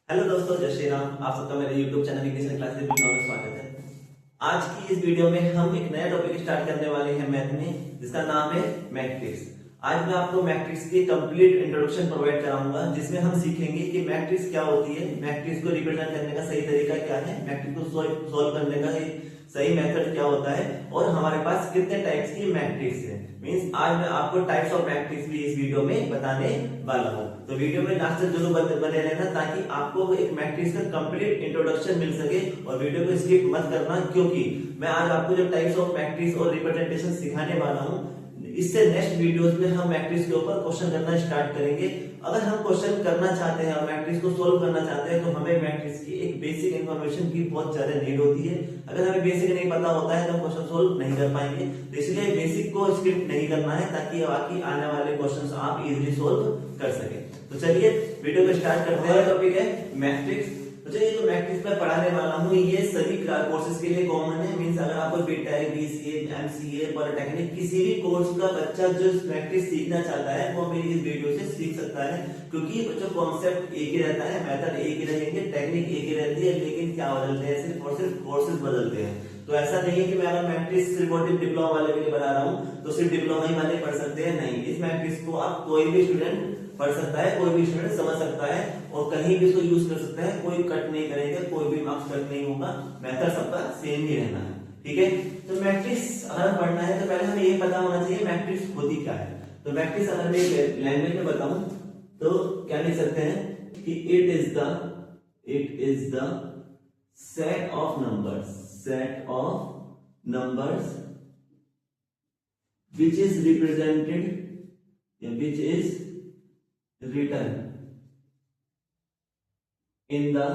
Hello दोस्तों, जय श्री राम। आप सबका मेरे YouTube channel English classes video में स्वागत है। आज की इस वीडियो में हम एक नया टॉपिक स्टार्ट करने वाले हैं मैथ में, जिसका नाम है मैट्रिक्स। आज मैं आपको मैट्रिक्स की कंप्लीट इंट्रोडक्शन प्रोवाइड कराऊंगा, जिसमें हम सीखेंगे कि मैट्रिक्स क्या होती है, मैट्रिक्स को रिप्रेजेंट करने का सही तरीका क्या है, मैट्रिक्स को सोल्व करने का सही मेथड क्या होता है और हमारे पास कितने टाइप्स की मैट्रिक्स है। मींस आज मैं आपको टाइप्स ऑफ मैट्रिक्स भी इस वीडियो में बताने वाला हूं, तो वीडियो में लास्ट तक जरूर बने रहना ताकि आपको एक मैट्रिक्स का कंप्लीट इंट्रोडक्शन मिल सके। और वीडियो को स्किप मत करना, क्योंकि मैं आज आपको जो टाइप्स ऑफ मैट्रिक्स और रिप्रेजेंटेशन सिखाने वाला हूं, इससे नेक्स्ट वीडियोस में हम मैट्रिक्स के ऊपर क्वेश्चन करना स्टार्ट करेंगे। अगर हम क्वेश्चन करना चाहते हैं और मैट्रिक्स को सोल्व करना चाहते हैं, तो हमें मैट्रिक्स की एक बेसिक इन्फॉर्मेशन की बहुत ज्यादा नीड होती है। अगर हमें बेसिक नहीं पता होता है तो क्वेश्चन सोल्व नहीं कर पाएंगे, तो इसलिए बेसिक को स्किप नहीं करना है ताकि बाकी आने वाले क्वेश्चंस आप इजीली सोल्व कर सके। तो चलिए वीडियो को स्टार्ट करते हैं। टॉपिक है मैट्रिक्स। तो चलिए, जो मैट्रिक्स मैं पढ़ाने वाला हूँ ये सभी कोर्सेज के लिए कॉमन है। मींस अगर आपको बीटेक, बीसीए, एमसीए, पॉलिटेक्निक किसी भी कोर्स का बच्चा जो मैट्रिक्स सीखना चाहता है वो मेरी इस वीडियो से सीख सकता है, क्योंकि जो कॉन्सेप्ट एक ही रहता है, मेथड एक ही रहेंगे, टेक्निक एक ही रहती है, लेकिन क्या बदलते हैं सिर्फ और सिर्फ कोर्सेज बदलते हैं। तो ऐसा नहीं है कि मैं अगर मैट्रिक्स सिर्फ और सिर्फ डिप्लोमा वाले के लिए बना रहा हूँ तो सिर्फ डिप्लोमा ही वाले पढ़ सकते हैं, नहीं। इस मैट्रिक्स को आप कोई भी स्टूडेंट पढ़ सकता है, कोई भी स्टूडेंट समझ सकता है और कहीं भी इसको यूज कर सकता है। कोई कट नहीं करेगा, कोई भी मार्क्स कट नहीं होगा, मेथड सबका सेम ही रहना है, ठीक है। तो मैट्रिक्स अगर पढ़ना है तो पहले हमें ये पता होना चाहिए मैट्रिक्स होती क्या है। तो मैट्रिक्स अगर मैं लैंग्वेज में बताऊं तो क्या लिख सकते हैं कि it is the set of numbers which is represented which is written in the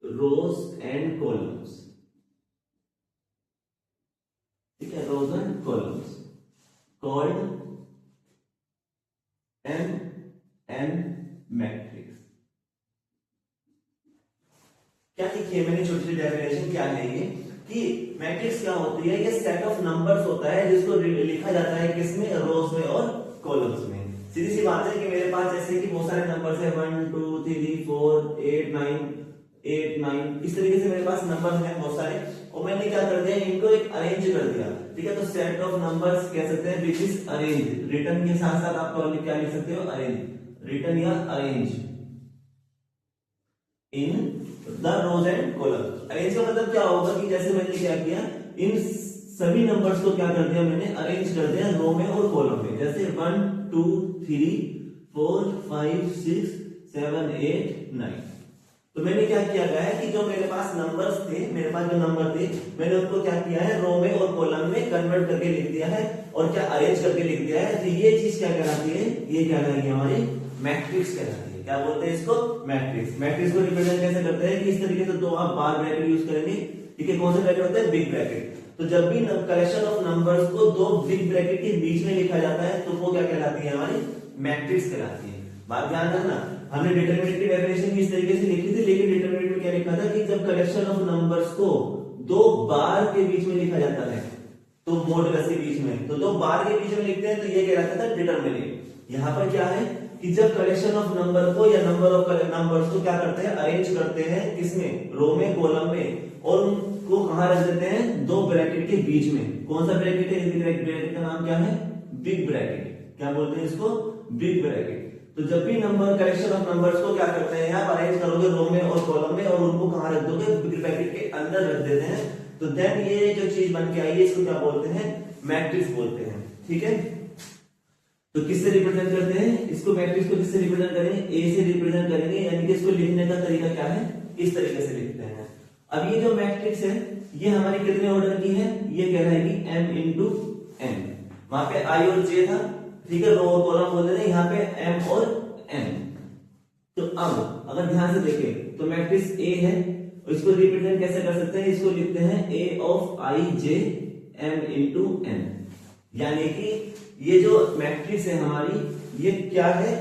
rows and columns, ठीक है, rows and columns called M matrix. क्या लिखिए मैंने छोटी सी डेफिनेशन क्या है ये कि मैट्रिक्स क्या होती है, ये सेट ऑफ नंबर्स होता है जिसको लिखा जाता है किसमें, रोज में और कॉलम्स में। सीधी सी बात है कि मेरे पास जैसे कि बहुत सारे नंबर्स है 1 2 3 4 8 9, इस तरीके से मेरे पास नंबर है बहुत सारे, और मैंने क्या कर दिया, इनको एक अरेंज कर दिया, ठीक है। तो सेट ऑफ नंबर्स कह सकते हैं विच इज अरेंज। रिटर्न के साथ साथ आप क्या लिख सकते हो, अरेंज, रिटर्न या arrange in the rows and column. Arrange का मतलब क्या होगा कि जैसे मैंने क्या किया, इन सभी नंबर्स को क्या कर दिया, मैंने अरेंज कर दिया रो में और कॉलम में। जैसे 1 2 3 4 5 6 7 8 9। तो मैंने क्या किया गया है कि जो मेरे पास नंबर्स थे, मेरे पास जो नंबर थे, मैंने उनको क्या किया है, रो में और कॉलम में कन्वर्ट करके लिख दिया है और क्या अरेंज करके लिख दिया है। तो ये चीज क्या कहलाती है, ये क्या कहलाएगी, हमारी मैट्रिक्स कहलाती है। क्या बोलते हैं इसको, मैट्रिक्स। मैट्रिक्स को रिप्रेजेंट कैसे करते हैं कि इस तरीके से दो आप बार ब्रैकेट यूज करेंगे, ठीक है। कौन सा ब्रैकेट होता है, बिग ब्रैकेट। तो जब भी कलेक्शन ऑफ नंबर्स को दो बिग ब्रैकेट के बीच में लिखा जाता है तो वो क्या कहलाती है, हमारी मैट्रिक्स कहलाती है। बात ध्यान रखना, हमने डिटरमिनेंट की डेफिनेशन भी इस तरीके से लिखी थी, लेकिन डिटरमिनेंट में क्या लिखा था कि जब कलेक्शन ऑफ नंबर्स को दो बार के बीच में लिखा जाता है, तो मॉडुलस के बीच में, तो दो बार के बीच में लिखते हैं तो ये कहलाता था डिटरमिनेंट। यहाँ पर क्या है कि जब कलेक्शन ऑफ नंबर को या नंबर ऑफ नंबर्स को क्या करते हैं, अरेंज करते हैं किसमें, रो में, कॉलम में, और उनको कहां रख देते हैं, दो ब्रैकेट के बीच में। कौन सा ब्रैकेट है, इस ब्रैकेट का नाम क्या है, बिग ब्रैकेट। क्या बोलते हैं इसको, बिग ब्रैकेट। तो जब भी नंबर कलेक्शन ऑफ नंबर्स को क्या करते हैं, आप अरेंज करोगे रो में और कॉलम में और उनको कहां रख दोगे, बिग ब्रैकेट के अंदर रख देते हैं, तो देन ये जो चीज बन के आई है इसको क्या बोलते हैं, मैट्रिक्स बोलते हैं, ठीक है। तो किससे रिप्रेजेंट करते हैं इसको, मैट्रिक्स को किससे रिप्रेजेंट करेंगे, ए से रिप्रेजेंट करेंगे, यानी कि इसको लिखने का तरीका क्या है, इस तरीके से लिखते हैं। अब ये जो मैट्रिक्स है ये हमारी कितने ऑर्डर की है, ये कहलाएगी m इंटू n। वहां पे i और j था, ठीक है, रो और कॉलम बोलते थे, यहाँ पे m और n। तो अब अगर ध्यान से देखें तो मैट्रिक्स a है, इसको रिप्रेजेंट कैसे कर सकते हैं, इसको लिखते हैं a of i j m into n। यानी कि ये जो मैट्रिक्स है हमारी, ये क्या है,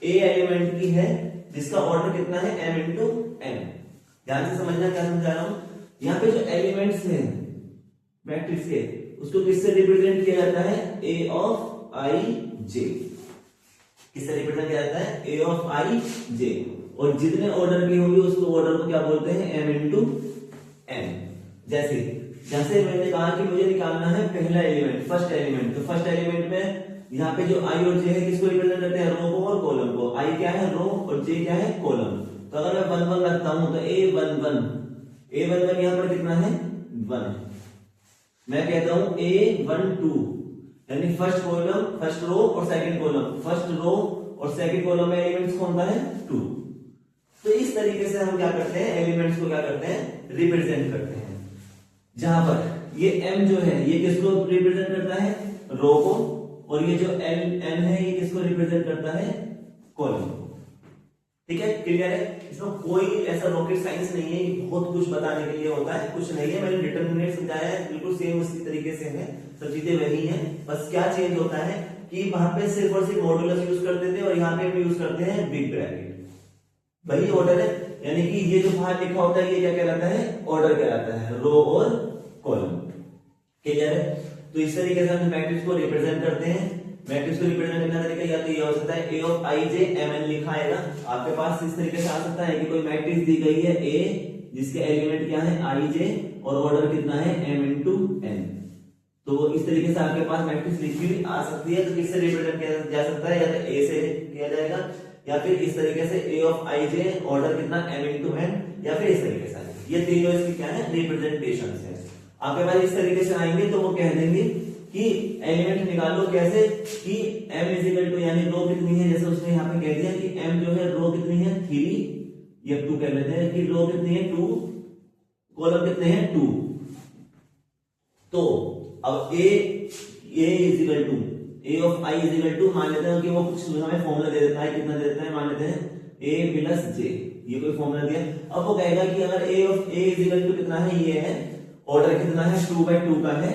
a एलिमेंट की है जिसका ऑर्डर कितना है, m इंटू n। ध्यान से समझना क्या समझा रहा हूं, यहाँ पे जो एलिमेंट्स हैं मैट्रिक्स के, उसको किससे रिप्रेजेंट किया जाता है, a ऑफ i j। इससे रिप्रेजेंट किया जाता है ए ऑफ आई जे, और जितने ऑर्डर की होगी उसको ऑर्डर को क्या बोलते हैं, एम इंटू एन। जैसे जैसे मैंने कहा कि मुझे निकालना है पहला एलिमेंट, फर्स्ट एलिमेंट, तो फर्स्ट एलिमेंट में यहाँ पे जो आई और जे है किसको रिप्रेजेंट करते हैं, रो को और कॉलम को। आई क्या है, रो, और जे क्या है, कॉलम। तो अगर मैं 1 1 रखता हूं तो A11 यहाँ पर कितना है, 1। मैं कहता हूं A12 यानी फर्स्ट कॉलम, फर्स्ट रो और सेकंड कॉलम, फर्स्ट रो और सेकंड कॉलम में एलिमेंट्स कौन सा है, 2। तो इस तरीके से हम क्या करते हैं, एलिमेंट्स को क्या करते हैं, रिप्रेजेंट करते हैं। जहां पर ये m जो है ये किसको रिप्रेजेंट करता है, रो को, और ये जो n है ये किसको रिप्रेजेंट करता है, कॉलम। ठीक है, क्लियर है। इसमें कोई ऐसा रॉकेट साइंस नहीं है, बहुत कुछ बताने के लिए होता है, कुछ नहीं है। मैंने डिटरमिनेंट समझाया है, बिल्कुल सेम उसी तरीके से है, सब चीजें वही हैं। बस क्या चेंज होता है कि वहां पे सिर्फ और सिर्फ मॉडुलस यूज करते थे और यहाँ पे हम यूज करते हैं बिग ब्रैकेट। वही ऑर्डर है, यानी कि ये जो बाहर लिखा होता है ये क्या कहलाता है, ऑर्डर कहलाता है, रो और कॉलम। क्लियर है। तो इस तरीके से हम मैट्रिक्स को रिप्रेजेंट करते हैं। मैट्रिक्स को रिप्रेजेंट करने का तरीका या तो ये हो सकता है A of I J M N लिखा आएगा आपके पास। इस तरीके से आ सकता है कि कोई मैट्रिक्स दी गई है ए जिसके एलिमेंट क्या है आई जे और ऑर्डर कितना है एम इंटू एन। तो इस तरीके से आपके पास मैट्रिक्स लिखी हुई आ सकती है। तो किससे रिप्रेजेंट किया जा सकता है, या तो ए से किया जाएगा, या फिर इस तरीके से ए ऑफ आई जे ऑर्डर कितना एम इंटू एन, या फिर इस तरीके से। ये तीनों इसकी क्या है, रिप्रेजेंटेशन है। आपके पास इस तरीके से आएंगे तो वो कह देंगे कि एलिमेंट निकालो कैसे, कि m इजिकल टू यानी रो कितनी है, जैसे उसने यहाँ पे कह दिया कि m जो है रो कितनी है 3, ये 2 कह लेते हैं कि रो कितनी है 2, कॉलम कितने हैं 2। तो अब a is equal to a of i is equal to मान लेते हैं कि वो कुछ हमें फॉर्मूला दे देता है, कितना दे देता है, मान लेते हैं a प्लस j, ये कोई फॉर्मूला दिया। अब वो कहेगा कि अगर a of a is equal to कितना है, ये है, ऑर्डर कितना है 2/2 का है,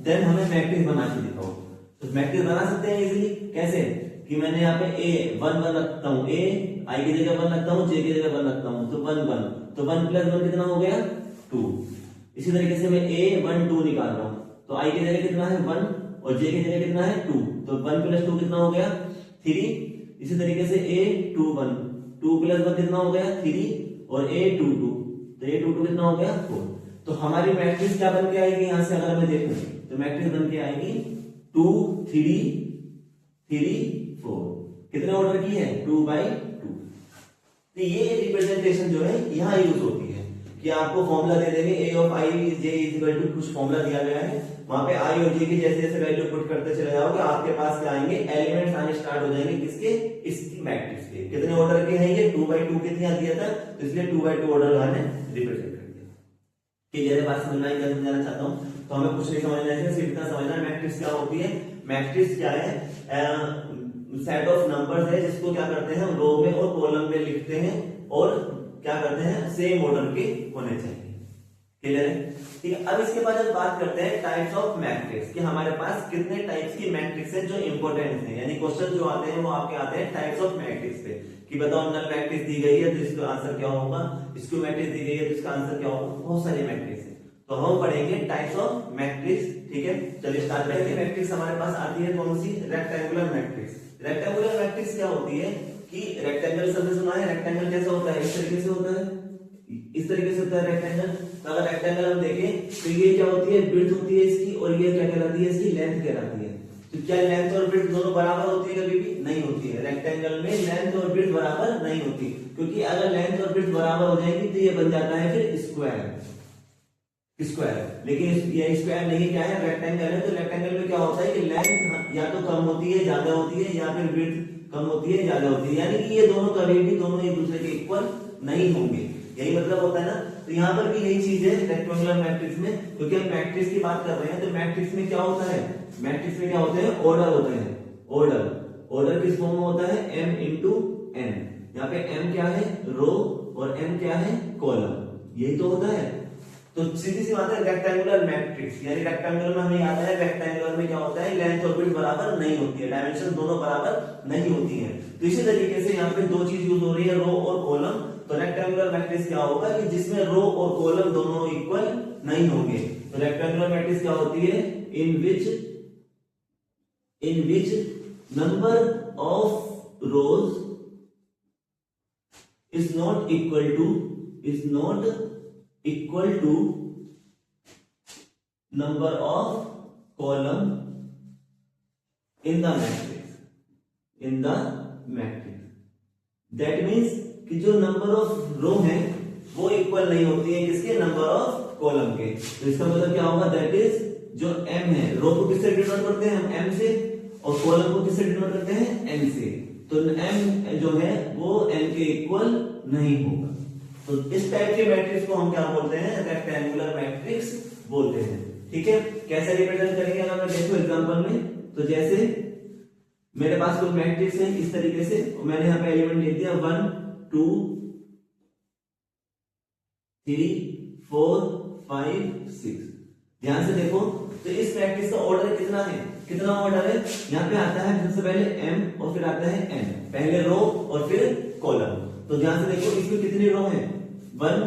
देन हमें मैट्रिक्स बना के दिखाओ। तो मैट्रिक्स बना सकते हैं इजीली, कैसे कि मैंने यहाँ पे a 1 1 रखता हूँ, a i की जगह 1 रखता हूँ, j की जगह 1 रखता हूँ, तो 1 1, तो 1 प्लस 1 कितना हो गया 2। इसी तरीके से मैं a 1 2 निकाल रहा हूँ, तो i की जगह कितना है 1 और j की जगह कितना है 2, तो 1 प्लस 2 कितना हो गया 3। इसी तरीके से a 2 1, 2 प्लस 1 कितना हो गया 3, और a 2 2, तो a 2 2 कितना हो गया 4। तो हमारी मैट्रिक्स क्या बन के आएगी, यहां से अगर मैं देखूं तो मैट्रिक्स बन के आएगी 2 3 3 4। कितने ऑर्डर की है 2/2। तो ये रिप्रेजेंटेशन जो है यहां यूज होती है कि आपको फॉर्मूला दे देंगे a of i j equal to कुछ फॉर्मूला दिया गया है, वहां पे i और j की जैसे जैसे वैल्यू पुट करते चले जाओगे आपके पास क्या आएंगे, एलिमेंट्स आने स्टार्ट हो जाएंगे, किसके, इसकी मैट्रिक्स के। कितने ऑर्डर के हैं ये 2/2 कितना दिया था, तो इसलिए 2/2 ऑर्डर मैंने रिप्रेजेंट कर दिया। क्लियर है, बात समझना क्या समझाना चाहता हूं, तो हमें कुछ नहीं समझना है, सिर्फ इतना समझना है मैट्रिक्स क्या होती है। मैट्रिक्स क्या है, सेट ऑफ नंबर्स है जिसको क्या करते हैं रो में और कॉलम में लिखते हैं, और क्या करते हैं सेम ऑर्डर के होने चाहिए। क्लियर है, ठीक है। अब इसके बाद हम बात करते हैं टाइप्स ऑफ मैट्रिक्स, कि हमारे पास कितने टाइप्स की मैट्रिक्स है जो इंपॉर्टेंट है, यानी क्वेश्चन जो आते हैं वो आपके आते हैं टाइप्स ऑफ मैट्रिक्स पे, कि बताओ नल मैट्रिक्स दी गई है तो इसका आंसर क्या होगा, इसको मैट्रिक्स दी गई है तो इसका आंसर क्या होगा, बहुत सारी मैट्रिक्स है। तो हम पढ़ेंगे टाइप्स ऑफ मैट्रिक्स, ठीक है। चलिए स्टार्ट करेंगे। मैट्रिक्स हमारे पास आती है कौन सी, रेक्टेंगुलर मैट्रिक्स। रेक्टेंगुलर मैट्रिक्स क्या होती है कि रेक्टेंगल सबने सुना है, रेक्टेंगल कैसा होता है, इस तरीके से होता है, इस तरीके से होता है रेक्टेंगल। तो अगर रेक्टेंगल हम देखें तो ये क्या होती है, विड्थ होती है इसकी, और ये क्या कहलाती है, इसकी लेंथ कहलाती है। तो क्या लेंथ और विड्थ दोनों बराबर होती है, कभी भी नहीं होती है। रेक्टेंगल में लेंथ और विड्थ बराबर नहीं होती, क्योंकि अगर लेंथ और विड्थ बराबर हो जाएगी तो ये बन जाता है फिर स्क्वायर। लेकिन ये स्क्वायर नहीं, क्या है रेक्टेंगल है। तो रेक्टेंगल में क्या होता है कि लेंथ या तो कम होती है ज्यादा होती है, या फिर विड्थ कम होती है ज्यादा होती है, यानी कि ये दोनों कभी भी दोनों एक दूसरे के इक्वल नहीं होंगे, यही मतलब होता है ना। तो यहाँ पर भी यही चीज है रेक्टेंगुलर मैट्रिक्स में, क्योंकि हम मैट्रिक्स की बात कर रहे हैं। तो मैट्रिक्स में क्या होता है, मैट्रिक्स में क्या होते हैं, ऑर्डर होते हैं। ऑर्डर किस फॉर्म में होता है, m इंटू n। यहाँ पे m क्या है, रो, और n क्या है, कॉलम, यही तो होता है। तो सीधी सी बात है रेक्टेंगुलर मैट्रिक्स, यानी रेक्टेंगुलर में हमें याद है, रेक्टेंगुलर में क्या होता है, लेंथ और विड्थ बराबर नहीं होती है, डायमेंशन दोनों बराबर नहीं होती है। तो इसी तरीके से यहाँ पे दो चीज यूज हो रही है, रो और कॉलम। तो रेक्टेंगुलर मैट्रिक्स क्या होगा कि जिसमें रो और कॉलम दोनों इक्वल नहीं होंगे। तो रेक्टेंगुलर मैट्रिक्स क्या होती है, in which number of rows is not equal to number of column in the matrix. That means कि जो नंबर ऑफ रो है वो इक्वल नहीं होती है किसके, नंबर ऑफ कॉलम के। तो इसका मतलब क्या होगा, दैट इज जो m है, रो को किससे डिनोट करते हैं हम, m से, और कॉलम को किससे डिनोट करते हैं, n से। तो m जो है वो n के इक्वल नहीं होगा। तो इस टाइप के मैट्रिक्स को हम क्या बोलते हैं, रेक्टेंगुलर मैट्रिक्स बोलते हैं। ठीक है, कैसे रिप्रेजेंट करेंगे अगर मैं देखो एग्जांपल में, तो जैसे मेरे पास कोई मैट्रिक्स है इस तरीके से, मैंने यहाँ पे एलिमेंट लिख दिया 1 2 3 4 5 6। ध्यान से देखो, तो इस मैट्रिक्स का ऑर्डर कितना है, कितना ऑर्डर है, यहाँ पे आता है सबसे पहले m और फिर आता है n, पहले रो और फिर कॉलम। तो ध्यान से देखो इसमें कितनी रो है, 1,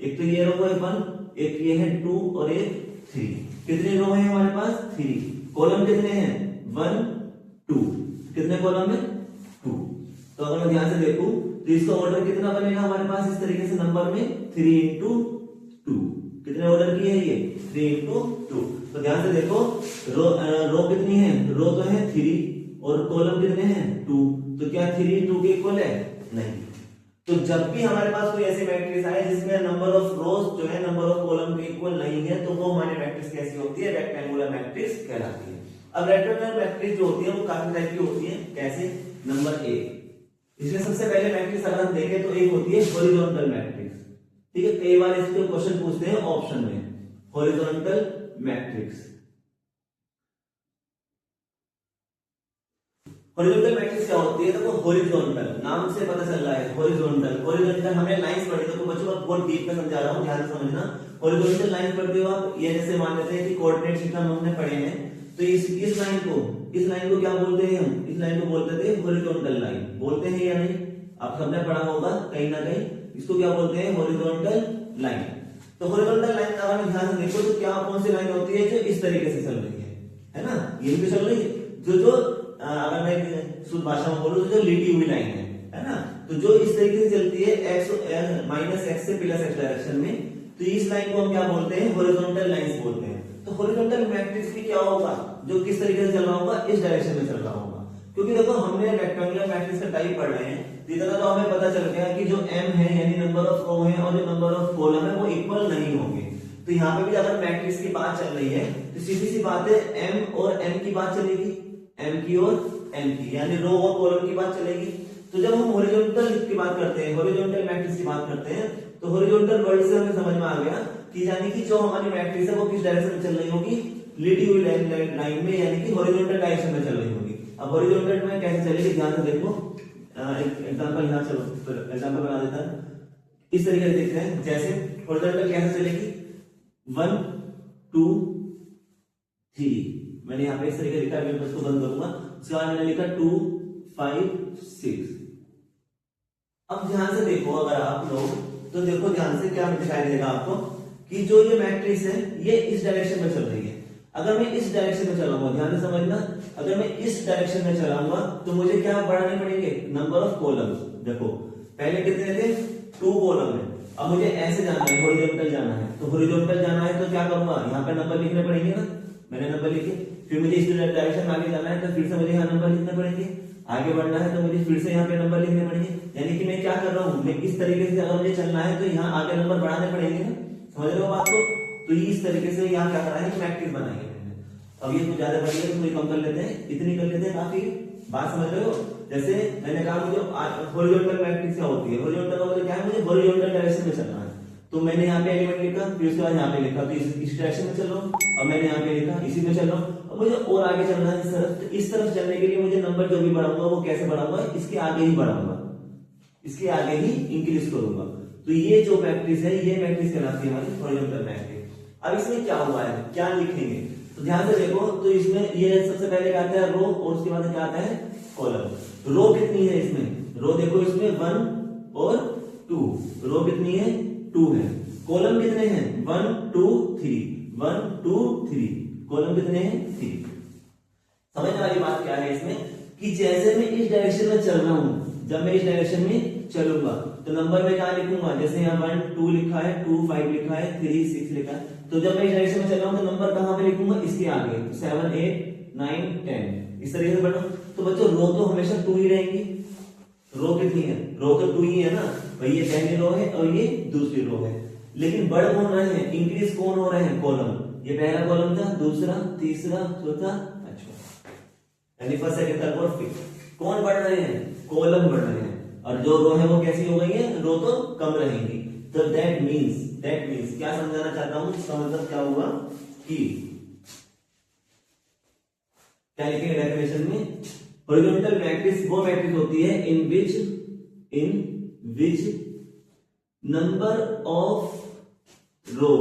एक तो ये रो है 1, एक ये है 2 और एक 3। कितनी रो है हमारे पास, 3। कॉलम कितने हैं, 1 2, कितने कॉलम है, 2। तो अगर मैं ध्यान से देखूं तो इसका ऑर्डर कितना बनेगा हमारे पास, इस तरीके से नंबर में 3 into 2। कितने ऑर्डर की है ये, 3 into 2। तो ध्यान से देखो रो कितनी है, रो तो है 3 और कॉलम कितने हैं 2। तो क्या 3 2 के इक्वल है, नहीं। तो जब भी हमारे पास कोई ऐसी मैट्रिक्स आए जिसमें नंबर ऑफ रोज जो है नंबर ऑफ कॉलम के इक्वल नहीं है, तो वो हमारी मैट्रिक्स कैसी होती है, रेक्टेंगुलर मैट्रिक्स कहलाती है। अब रेक्टेंगुलर मैट्रिक्स जो होती है वो काफी टाइप की होती है। कैसे, नंबर 1, इसमें सबसे पहले मैट्रिक्स अगर हम देखें तो एक होती है हॉरिजॉन्टल मैट्रिक्स। ठीक है, कई बार इसके क्वेश्चन पूछते हैं ऑप्शन में, हॉरिजॉन्टल मैट्रिक्स। हॉरिजॉन्टल मैट्रिक्स क्या होती है, देखो हॉरिजॉन्टल नाम से पता चल रहा है, हॉरिजॉन्टल हमने लाइंस पढ़ी, तो बच्चों को बहुत डीप में समझा रहा हूं, ध्यान से समझना। हॉरिजॉन्टल लाइन पढ़ते हो आप, ये जैसे मान लेते हैं कि कोऑर्डिनेट सिस्टम हमने पढ़े हैं, तो इस लाइन को क्या बोलते हैं हम, इस लाइन को बोलते थे हॉरिजॉन्टल लाइन, बोलते हैं या नहीं, आप सबने पढ़ा होगा कहीं ना कहीं, इसको क्या बोलते हैं, हॉरिजॉन्टल लाइन। तो हॉरिजॉन्टल लाइन का अगर ध्यान से देखो तो क्या कौन सी लाइन होती है, जो इस तरीके से चल रही है ना, ये भी चल रही है, जो अगर मैं शुद्ध भाषा में बोलूं तो जो लिटी हुई लाइन है ना, तो जो इस तरीके से चलती है x माइनस x से प्लस x डायरेक्शन में, तो इस लाइन को हम क्या बोलते हैं, हॉरिजॉन्टल लाइंस बोलते हैं। तो हॉरिजॉन्टल मैट्रिक्स भी क्या होगा, जो किस तरीके से चल रहा होगा, इस डायरेक्शन में चल रहा होगा। क्योंकि देखो हमने रेक्टेंगुलर मैट्रिक्स का टाइप पढ़ रहे हैं, इतना तो हमें पता चल गया कि जो m है यानी नंबर ऑफ रो है और जो नंबर ऑफ कॉलम है वो इक्वल नहीं होंगे। तो यहाँ पे भी अगर मैट्रिक्स की बात चल रही है तो सीधी सी बात है m और n की बात चलेगी, m की और n की, यानी रो और कॉलम की बात चलेगी। तो जब हम हॉरिजॉन्टल की बात करते हैं, हॉरिजॉन्टल मैट्रिक्स की बात करते हैं, तो हॉरिजॉन्टल वर्ड से हमें समझ में आ गया कि यानी कि जो हमारी मैट्रिक्स है वो किस डायरेक्शन में चल रही होगी, लिटी हुई लाइन में, यानी कि हॉरिजॉन्टल डायरेक्शन में चल रही होगी। अब हॉरिजॉन्टल में कैसे चलेगी, ध्यान से देखो, एग्जांपल यहां चलो, एग्जांपल बना देता है, इस तरीके से देखते हैं। जैसे हॉरिजॉन्टल कैसे चलेगी, 1 2 3, मैंने यहाँ पे इस तरीके लिखा है, मैं इसको बंद करूंगा, उसके बाद मैंने लिखा 2 5 6। अब ध्यान से देखो अगर आप लोग, तो देखो ध्यान से क्या दिखाई देगा आपको कि जो ये मैट्रिक्स है ये इस डायरेक्शन में चल रही है। अगर मैं इस डायरेक्शन में चलाऊंगा, ध्यान से समझना, अगर मैं इस डायरेक्शन में चलाऊंगा तो मुझे क्या बढ़ाने पड़ेंगे, नंबर ऑफ कॉलम्स। देखो पहले कितने थे, 2 कॉलम है, अब मुझे ऐसे जाना है, हॉरिजॉन्टल जाना है, तो हॉरिजॉन्टल जाना है तो क्या करूंगा, यहाँ पे नंबर लिखने पड़ेंगे ना, मैंने नंबर लिखे, फिर मुझे इस डायरेक्शन में आगे जाना है तो फिर से मुझे यहाँ नंबर लिखने पड़ेंगे, आगे बढ़ना है तो मुझे फिर से यहाँ पे नंबर लिखने पड़ेंगे। यानी कि मैं क्या कर रहा हूँ, मैं इस तरीके से अगर मुझे चलना है तो यहाँ आगे नंबर बढ़ाने पड़ेंगे ना, समझ रहे हो बात को। तो इस तरीके से यहाँ क्या करा है, मैट्रिक्स बनाई है। अब ये कुछ ज्यादा बढ़िया है, तो कम कर लेते हैं, इतनी कर लेते हैं, काफी बात समझ रहे हो। जैसे मैंने कहा मुझे हॉरिजॉन्टल मैट्रिक्स क्या होती है, हॉरिजॉन्टल का मतलब क्या है, मुझे हॉरिजॉन्टल डायरेक्शन में चलना है, तो मैंने यहाँ पे एलिमेंट लिखा, फिर उसके बाद यहाँ पे लिखा, तो इस डायरेक्शन में चल रहा हूँ, अब मैंने यहाँ पे लिखा, इसी में चल रहा हूँ, अब मुझे और आगे चलना है इस तरफ। तो इस तरफ चलने के लिए मुझे नंबर जो भी बढ़ाऊंगा वो कैसे बढ़ाऊंगा, इसके आगे ही बढ़ाऊंगा, इसके आगे ही इंक्रीज करूंगा। तो ये जो मैट्रिक्स है ये मैट्रिक्स कहलाती है हमारी हॉरिजॉन्टल मैट्रिक्स। अब इसमें क्या हुआ है, क्या लिखेंगे, तो ध्यान से देखो, तो इसमें ये सबसे पहले क्या आता है, रो, और उसके बाद क्या आता है, कॉलम। रो कितनी है इसमें, रो देखो इसमें 1 और 2, रो कितनी है, 2 है। कॉलम कितने हैं, 1 2 3, 1 2 3, कॉलम कितने हैं, 3। समझने वाली बात क्या है इसमें कि जैसे मैं इस डायरेक्शन में चल रहा हूं, जब मैं इस डायरेक्शन में चलूंगा तो नंबर में क्या लिखूंगा, जैसे यहाँ 1 2 लिखा है, 2 5 लिखा है, 3 6 लिखा है, तो जब मैं इस डायरेक्शन में चल रहा हूं तो नंबर कहां पे लिखूंगा, इसके आगे, 7 8 9 10 इस तरीके से बढ़ो। तो बच्चों रो तो हमेशा 2 ही रहेंगी, रो कितनी है, रो तो 2 ही है ना भाई, ये पहली रो है और ये दूसरी रो है, लेकिन बढ़ कौन रहे हैं, इंक्रीज कौन हो रहे हैं, कॉलम, ये पहला कॉलम था, दूसरा, तीसरा, चौथा, पांचवा, यानी first second third fourth fifth, कौन बढ़ रहे हैं, कॉलम बढ़ रहे हैं, और जो रो है वो कैसी हो गई है, रो तो कम रहेंगी। तो दैट मीन्स क्या समझाना चाहता हूं, इसका मतलब क्या हुआ कि क्या लिखेंगे डेफिनेशन में, हॉरिजॉन्टल मैट्रिक्स वो मैट्रिक्स होती है in which number of row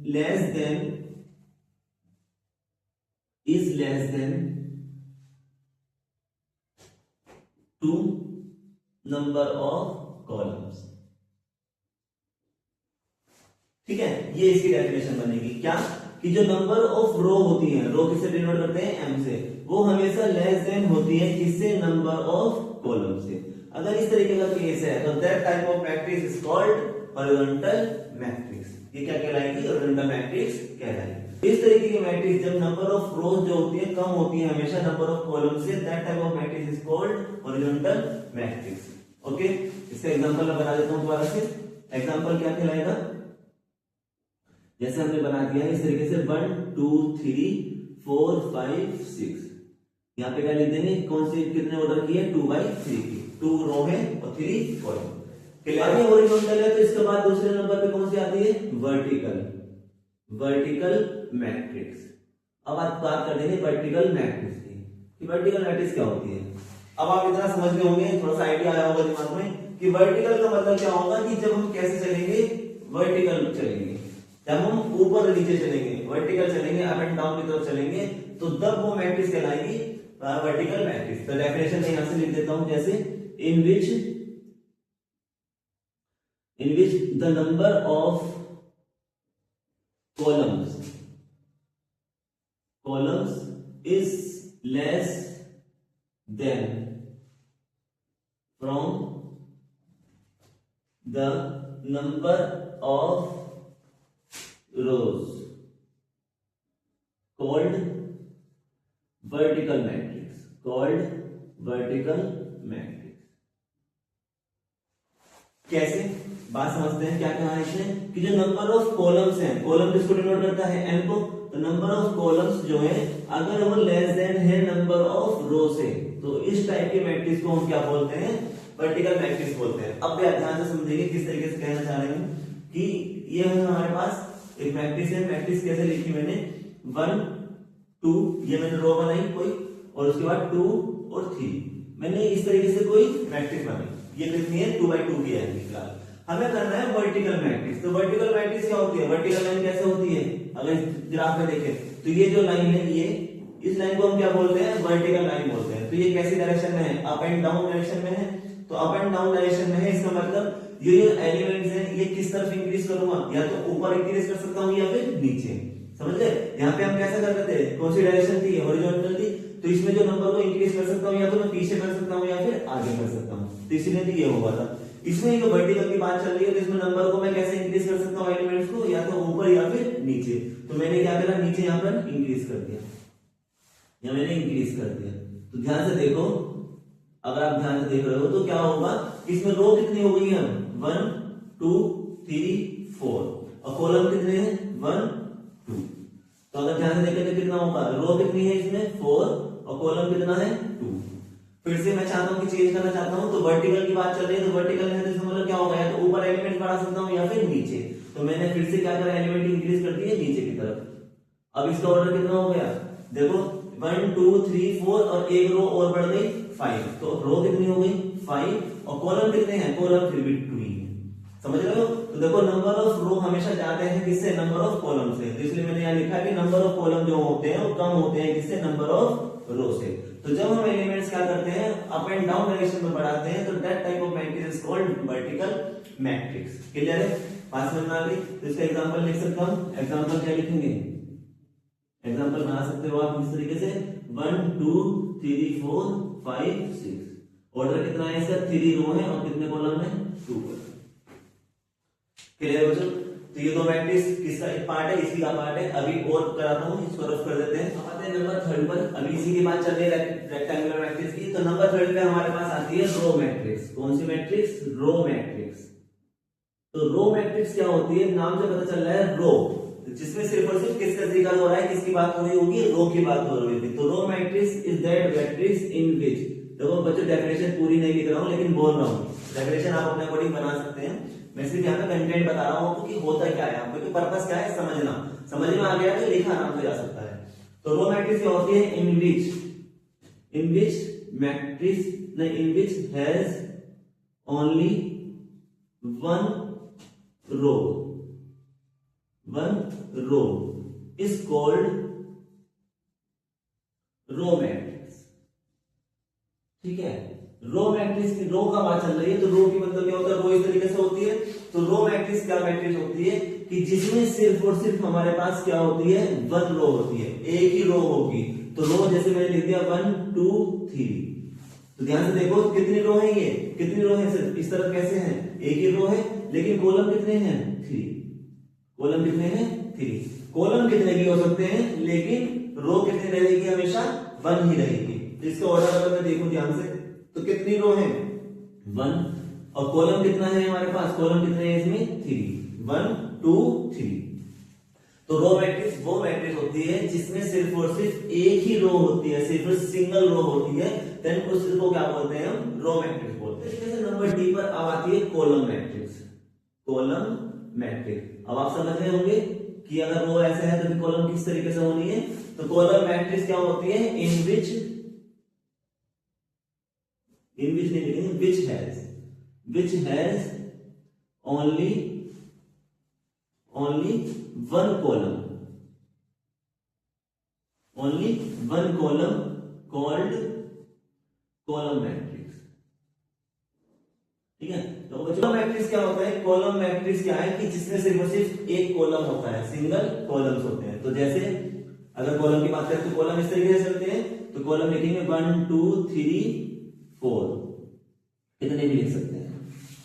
less than to number of columns। ठीक है, ये इसकी डेफिनेशन बनेगी क्या, कि जो नंबर ऑफ रो होती है, रो किससे डिनोट करते हैं, एम से, वो हमेशा लेस देन होती है किससे, नंबर ऑफ कॉलम से। अगर इस तरीके का केस है तो that type of matrix is called horizontal matrix. ये क्या कहलाएगी, हॉरिजॉन्टल मैट्रिक्स कहलाएगी। इस तरीके की मैट्रिक्स जब नंबर ऑफ रोज जो होती है कम होती है हमेशा नंबर ऑफ कॉलम से, that type of matrix is called horizontal matrix. Okay, इसका एग्जांपल मैं बना देता हूं दोबारा से। एग्जांपल क्या कहलाएगा, जैसे हमने बना दिया है इस तरीके से 1 2 3 4 5 6, यहाँ पे क्या लिख देंगे, कौन सी कितने ऑर्डर की है, 2/3 की, 2 रो है और 3 कॉलम। अभी हॉरिजॉन्टल है तो इसके बाद दूसरे नंबर पे कौन सी आती है, वर्टिकल मैट्रिक्स। अब आप बात कर देंगे वर्टिकल मैट्रिक्स की, कि वर्टिकल मैट्रिक्स क्या होती है। अब आप इतना समझ गए होंगे, थोड़ा सा आइडिया आया होगा दिमाग में कि वर्टिकल का मतलब क्या होगा, कि जब हम कैसे चलेंगे, वर्टिकल चलेंगे, जब हम ऊपर नीचे चलेंगे, वर्टिकल चलेंगे, अप एंड डाउन की तरफ चलेंगे, तो तब वो मैट्रिक्स कहलाएगी वर्टिकल मैट्रिक्स। तो डेफिनेशन मैं यहां से लिख देता हूं, जैसे in which the number of columns is less than from the number of rows, called vertical matrix। कैसे, बात समझते हैं, क्या कहा है इसने, कि जो नंबर ऑफ कॉलम्स हैं, कॉलम किसको डिनोट करता है, एन को, तो नंबर ऑफ कॉलम्स जो है अगर वो लेस देन है नंबर ऑफ रो से, तो इस टाइप के मैट्रिक्स को हम क्या बोलते हैं, वर्टिकल मैट्रिक्स बोलते हैं। अब ध्यान से समझेंगे किस तरीके से कहना चाह रहे हैं, कि ये है हमारे पास एक मैट्रिक्स है, मैट्रिक्स कैसे लिखी मैंने, 1 2, ये मैंने रो बनाई कोई, और उसके बाद 2 और 3, मैंने इस तरीके से कोई मैट्रिक्स बनाई, ये कितनी है, 2/2 की आएगी। फिलहाल हमें करना है वर्टिकल मैट्रिक्स। तो वर्टिकल मैट्रिक्स क्या होती है, वर्टिकल लाइन कैसे होती है, अगर ग्राफ में देखें तो ये जो लाइन है, ये इस लाइन को हम क्या बोलते हैं, वर्टिकल लाइन बोलते हैं। तो ये कैसी डायरेक्शन में है, अप एंड डाउन डायरेक्शन में है, तो अप एंड डाउन डायरेक्शन में है, इसका मतलब ये जो एलिमेंट्स हैं ये किस तरफ इंक्रीज करूंगा, या तो ऊपर इंक्रीज कर सकता हूं या फिर नीचे, समझ गए। यहाँ पे हम कैसा कर रहे थे, कौन सी डायरेक्शन थी, हॉरिजॉन्टल थी, तो इसमें जो नंबर को इंक्रीज कर सकता हूँ या तो मैं पीछे कर सकता हूँ या फिर आगे कर सकता हूँ, तो इसीलिए तो ये हुआ था। इसमें जो वर्टिकल की बात चल रही है तो इसमें नंबर को मैं कैसे इंक्रीज कर सकता हूँ, एलिमेंट्स को या तो ऊपर या फिर नीचे, तो मैंने क्या करा, नीचे यहाँ पर इंक्रीज कर दिया, या मैंने इंक्रीज कर दिया। तो ध्यान से देखो, अगर आप ध्यान से देख रहे हो तो क्या होगा, इसमें रो कितनी हो गई है, 1 2 3 4, और कॉलम कितने हैं, 1 2। तो अगर ध्यान से देखें तो कितना होगा, रो कितनी है इसमें 4 और कॉलम कितना है 2। फिर से मैं चाहता हूं कि चेंज करना चाहता हूं, तो वर्टिकल की बात चल रही है, तो वर्टिकल है तो इसका मतलब क्या होगा, या तो ऊपर एलिमेंट बढ़ा सकता हूं या फिर नीचे, तो मैंने फिर से क्या करा, एलिमेंट इंक्रीज कर दिए नीचे की तरफ। अब इसका ऑर्डर कितना हो गया, देखो 1 2 3 4 और एक रो और बढ़ गई 5, तो रो कितनी हो गई 5, और कॉलम कितने हैं, कॉलम फिर भी 2 ही है, समझ रहे हो। तो देखो नंबर ऑफ रो हमेशा जाते हैं किससे, नंबर ऑफ कॉलम से, तो इसलिए मैंने यहाँ लिखा कि नंबर ऑफ कॉलम जो होते हैं वो कम होते हैं किससे, नंबर ऑफ रो से। तो जब हम एलिमेंट्स क्या करते हैं, अप एंड डाउन डायरेक्शन में बढ़ाते हैं, तो that type of matrix is called vertical matrix. Clear है, बात समझ में आ गई। तो इसका एग्जांपल लिख सकता हूं, एग्जांपल क्या लिखेंगे, एग्जाम्पल बना सकते हो आप इस तरीके से 1 2 3 4 5 6। ऑर्डर कितना है इसका? 3 रो है और कितने कॉलम है? 2 कॉलम। क्लियर बच्चों? तो ये दो मैट्रिक्स किसका एक पार्ट है, इसी का पार्ट है। अभी और कराता हूँ, इसको रफ कर देते हैं। आते हैं नंबर 3 पर। अभी इसी की बात चल रही है रेक्टेंगुलर मैट्रिक्स की। तो नंबर 3 पे हमारे पास आती है रो मैट्रिक्स। कौन सी मैट्रिक्स? Row matrix. तो रो मैट्रिक्स क्या होती है? नाम से पता चल रहा है रो, जिसमें सिर्फ और सिर्फ किसका जिक्र हो रहा है, किसकी बात हो रही होगी? रो की बात हो रही होगी। तो row matrix is that matrix in which, देखो बच्चों डेफिनेशन पूरी नहीं लिख रहा हूं लेकिन बोल रहा हूं, डेफिनेशन आप अपने अकॉर्डिंग बना सकते हैं। मैं सिर्फ यहाँ पे कंटेंट बता रहा हूं आपको कि होता क्या है, आपको पर्पस क्या है समझना। समझ में आ गया तो लिखा आराम से जा सकता है। तो रो मैट्रिक्स क्या होती है? In which matrix in which has only one row is called row matrix. ठीक है, रो मैट्रिक्स की रो का बात चल रही है, तो रो की मतलब क्या होता है? रो इस तरीके से होती है। तो रो मैट्रिक्स क्या मैट्रिक्स होती है कि जिसमें सिर्फ और सिर्फ हमारे पास क्या होती है? वन रो होती है, एक ही रो होगी। तो रो जैसे मैंने लिख दिया 1 2 3। तो ध्यान से देखो कितनी रो है, ये कितनी रो है? सिर्फ इस तरफ कैसे है? एक ही रो है, लेकिन कॉलम कितने हैं? 3। कॉलम कितने हैं? 3। कॉलम कितने भी हो सकते हैं, लेकिन रो कितनी रहेगी? हमेशा 1 ही रहेगी। तो इसका ऑर्डर अगर मैं देखूं ध्यान से, तो कितनी रो है? 1। और कॉलम कितना है हमारे पास? कॉलम कितने हैं इसमें? 3। 1 2 3। तो रो मैट्रिक्स वो मैट्रिक्स होती है जिसमें सिर्फ और सिर्फ एक ही रो होती है, सिर्फ सिंगल रो होती है। देन उसको क्या बोलते हैं? हम रो मैट्रिक्स बोलते हैं। जैसे नंबर डी पर अब आती है कॉलम मैट्रिक्स। कॉलम मैट्रिक्स अब आप समझ रहे होंगे कि अगर रो ऐसा है तो कॉलम किस तरीके से होनी है। तो कॉलम मैट्रिक्स क्या होती है? इन विच नहीं लिखेंगे, विच has only one column called column matrix. ठीक है, तो कॉलम मैट्रिक्स क्या होता है? कॉलम मैट्रिक्स क्या है कि जिसमें सिर्फ और सिर्फ एक कॉलम होता है, सिंगल कॉलम्स होते हैं। तो जैसे अगर कॉलम की बात करें तो कॉलम इस तरीके से चलते हैं। तो कॉलम लिखेंगे 1 2 3 4, इतने भी लिख सकते हैं।